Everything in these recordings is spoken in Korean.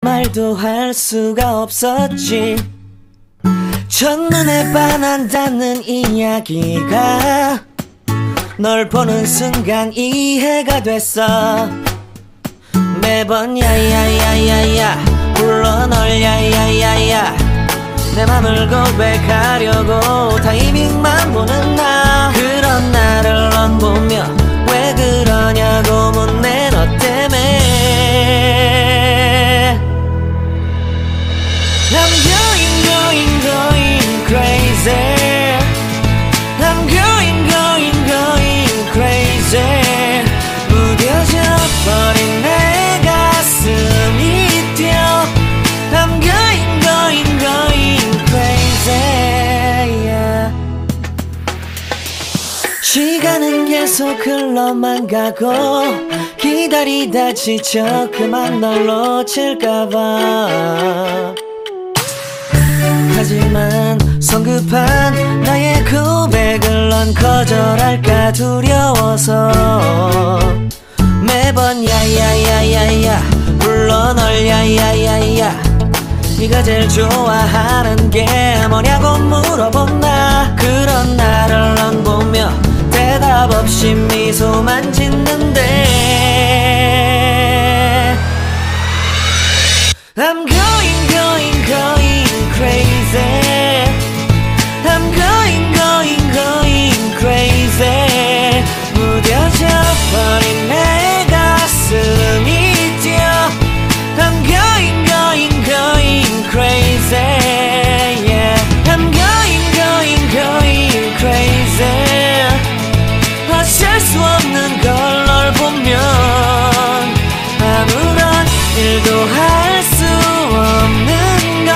말도 할 수가 없었지. 첫눈에 반한다는 이야기가 널 보는 순간 이해가 됐어. 매번 야야야야야 불러 널 야야야야 내 맘을 고백하려고 타이밍만 보는 나. 그런 나를 넌 보며 왜 그러냐고 묻네. 너 때문에 I'm going crazy. I'm going crazy. 무뎌져 버린 내 가슴이 뛰어. I'm going crazy, yeah. 시간은 계속 흘러만 가고 기다리다 지쳐 그만 널 놓칠까봐. 하지만 성급한 나의 고백을 넌 거절할까 두려워서 매번 야야야야야 불러 널 야야야야 네가 제일 좋아하는 게 뭐냐고 물어본 나. 그런 나를 넌 보며 대답 없이 미소만 짓는데 I'm going crazy. I'm going crazy. 무뎌져 버린 내 가슴이 뛰어. I'm going crazy, yeah. I'm going crazy. 어쩔 수 없는 걸 널 보면 아무런 일도 할 수 없는 걸.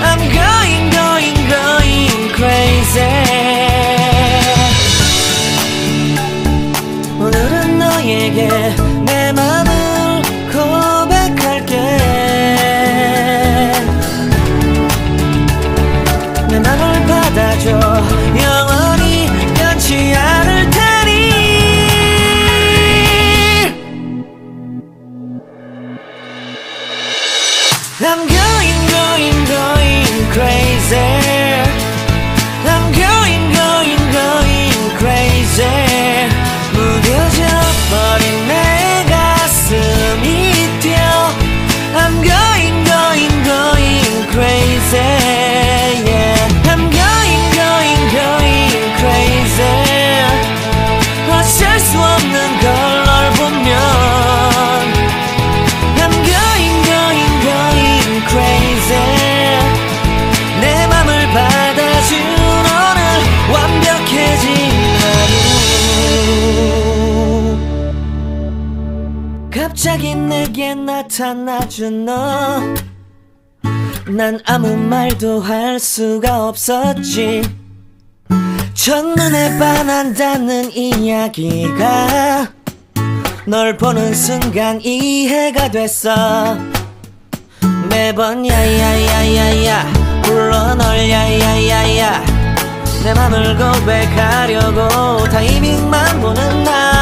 I'm going crazy. 오늘은 너에게 내 맘을 고백할게. 내 맘을 받아줘. 영원히 변치 않을 테니. I'm going crazy. I'm going crazy. 무뎌져 버린 내 가슴이 뛰어. I'm going crazy, yeah. I'm going crazy. 어쩔 수 없는 걸 널 보면 I'm going crazy. 내 맘을 받아준 오늘 완벽해진 하루. 갑자기 내게 나타나준 너. 난 아무 말도 할 수가 없었지. 첫눈에 반한다는 이야기가 널 보는 순간 이해가 됐어. 매번 야야야야야 불러 널 야야야야 내 맘을 고백하려고 타이밍만 보는 나.